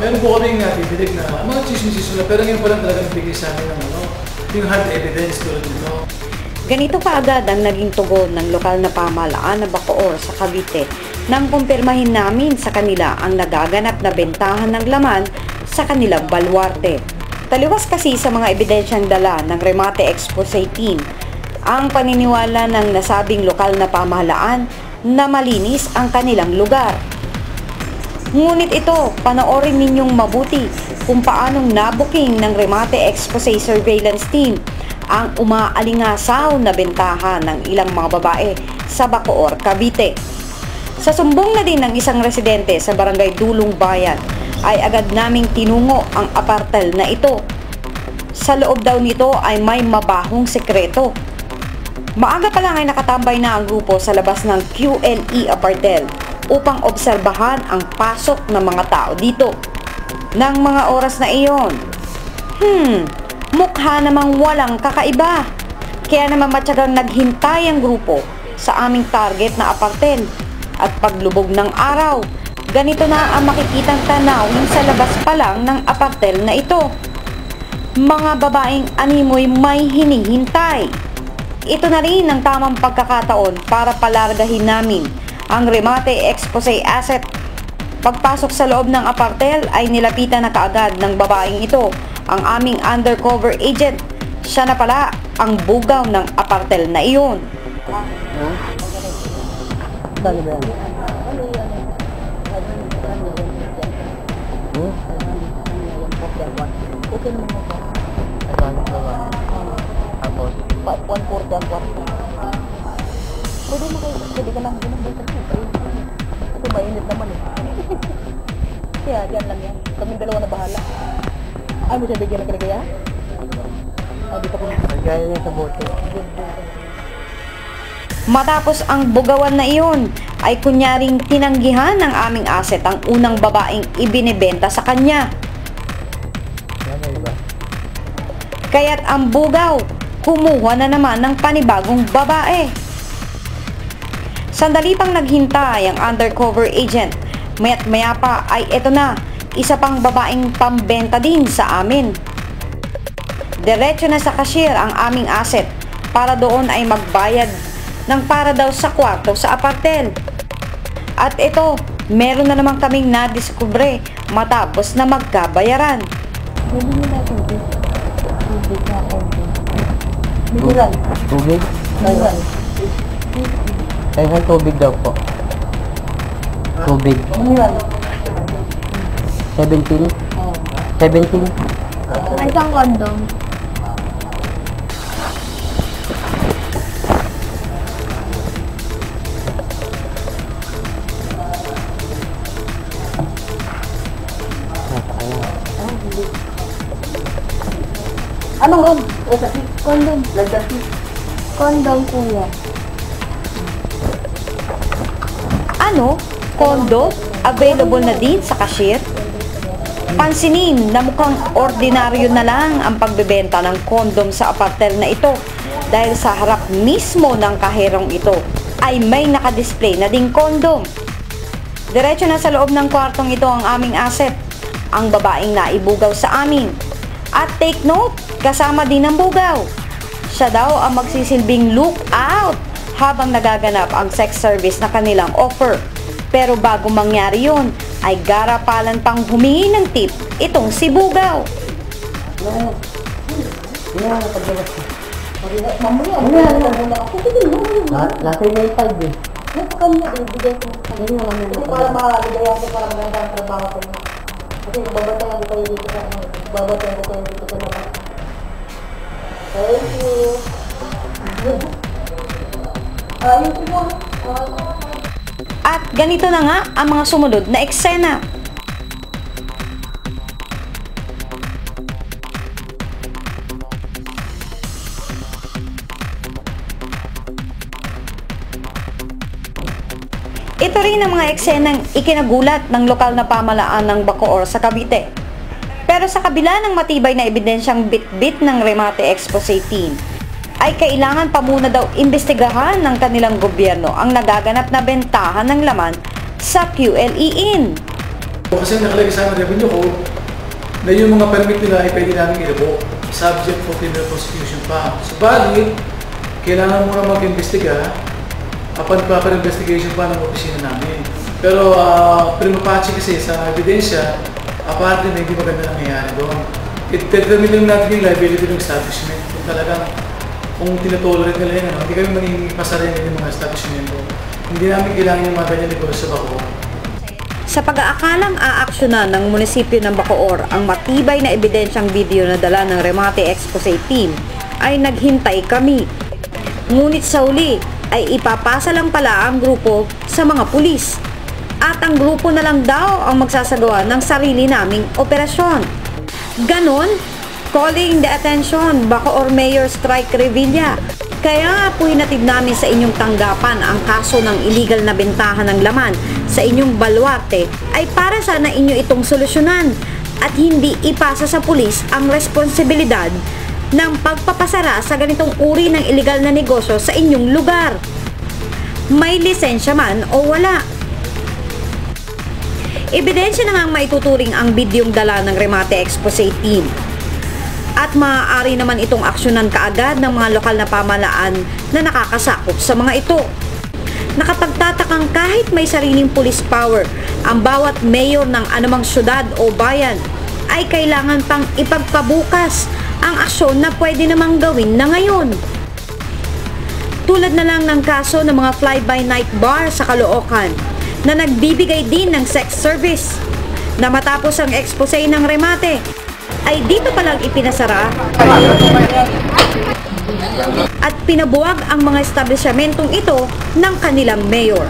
meron po kaming bibilig na mga chismis na, pero ngayon pa lang talaga nabigay sa amin ng yung hard evidence tulad nito. Ganito kaagad ang naging tugon ng lokal na pamahalaan na Bacoor sa Cavite nang kumpirmahin namin sa kanila ang nagaganap na bentahan ng laman sa kanilang baluarte. Taliwas kasi sa mga ebidensyang dala ng Remate Expose Team ang paniniwala ng nasabing lokal na pamahalaan na malinis ang kanilang lugar. Ngunit ito, panoorin ninyong mabuti kung paanong nabuking ng Remate Expose Surveillance Team ang umaalingasaw na bentahan ng ilang mga babae sa Bacoor, Cavite. Sa sumbong na din ng isang residente sa Barangay Dulong Bayan, ay agad naming tinungo ang apartel na ito. Sa loob daw nito ay may mabahong sekreto. Maaga pa lang ay nakatambay na ang grupo sa labas ng QLE apartel upang obserbahan ang pasok ng mga tao dito. Nang mga oras na iyon, mukha namang walang kakaiba. Kaya naman matyagang naghintay ang grupo sa aming target na apartel. At paglubog ng araw, ganito na ang makikitang tanawin sa labas pa lang ng apartel na ito. Mga babaeng animoy may hinihintay. Ito na rin ang tamang pagkakataon para palargahin namin ang Remate Expose asset. Pagpasok sa loob ng apartel ay nilapitan na kaagad ng babaeng ito ang aming undercover agent. Siya na pala ang bugaw ng apartel na iyon. Dali ba yan? Okay naman mo ba? Advance na ba? Tapos? 140 ang kwarto. Pwede ka lang din ang beta ko. Kasi mainit naman eh. Kaya yan lang yan. Kaming dalawa na bahala. Ay mo siya bigyan na kaya? Di pa ko na. Gaya niya sa bote. Matapos ang bugawan na iyon, ay kunyaring tinanggihan ng aming asset ang unang babaeng ibinebenta sa kanya. Kaya't ang bugaw, kumuha na naman ng panibagong babae. Sandali pang naghintay ang undercover agent. Maya't maya pa ay eto na, isa pang babaeng pambenta din sa amin. Diretso na sa cashier ang aming asset para doon ay magbayad ng para daw sa kwarto sa apartel. At ito, meron na naman kaming nadiskubre matapos na magkabayaran. Tubig na tubig. Tubig na tubig. Mineral. Tubig? Mineral. Kaya tubig daw po. Tubig. Mineral. 17? 17? Ay, isang kondom. Anong ron? O kasi? Kondom. Lagdasi? Kondom, kuya. Ano? Kondo? Available na din sa cashier? Pansinin na mukhang ordinaryo na lang ang pagbebenta ng kondom sa apartel na ito dahil sa harap mismo ng kaherong ito ay may nakadisplay na ding kondom. Diretso na sa loob ng kwartong ito ang aming asset, ang babaeng naibugaw sa amin. At take note, kasama din ang bugaw. Siya daw ang magsisilbing lookout habang nagaganap ang sex service na kanilang offer. Pero bago mangyari yun, ay garapalan pang humingi ng tip itong si bugaw. Nasa yung 5 eh. Napakanya, ibigay ko. Para makakagay ako para maganda ang trabaho ko. Kasi babatayan ko kayo dito sa babatayan ko kayo dito sa labas. Thank you. Ayun po. At ganito na nga ang mga sumunod na eksena. Ito rin ang mga eksenang ikinagulat ng lokal na pamahalaan ng Bacoor sa Cavite. Pero sa kabila ng matibay na ebidensyang bit-bit ng Remate Expose Team, ay kailangan pa muna daw imbestigahan ng kanilang gobyerno ang nagaganap na bentahan ng laman sa QLE Inn. Kasi nakalagay sa aming revenue code na yung mga permit nila ay pwede namin i-revoke, subject for criminal prosecution pa. Subalit, kailangan muna mag-investiga upon proper investigation pa ng opisina namin. Pero prima facie kasi sa ebidensya, aparte na hindi maganda nangyayari doon. I-determine lang natin yung liability ng establishment. Kung talagang, kung tinatolerate nila yan, hindi kami manipasa rin yung mga establishment. Hindi namin kailangan yung mga ganyan negosyo sa Bacoor. Sa pag-aakalang aaksyonan ng munisipyo ng Bacoor ang matibay na ebidensyang video na dala ng Remate Expose Team, ay naghintay kami. Ngunit sa uli ay ipapasa lang pala ang grupo sa mga pulis. At ang grupo na lang daw ang magsasagawa ng sarili naming operasyon. Ganon, calling the attention, Bacoor Mayor Strike Revilla. Kaya nga po hinatid namin sa inyong tanggapan ang kaso ng illegal na bentahan ng laman sa inyong baluarte ay para sana inyo itong solusyonan at hindi ipasa sa pulis ang responsibilidad ng pagpapasara sa ganitong uri ng illegal na negosyo sa inyong lugar. May lisensya man o wala. Ebidensya na ngang maituturing ang bidyong dala ng Remate Expose Team. At maaari naman itong aksyonan kaagad ng mga lokal na pamahalaan na nakakasakop sa mga ito. Nakapagtatakang kahit may sariling police power, ang bawat mayor ng anumang syudad o bayan ay kailangan pang ipagpabukas ang aksyon na pwede namang gawin na ngayon. Tulad na lang ng kaso ng mga fly-by-night bar sa Caloocan na nagbibigay din ng sex service na matapos ang expose ng Remate ay dito palang ipinasara at pinabuwag ang mga establishmentong ito ng kanilang mayor.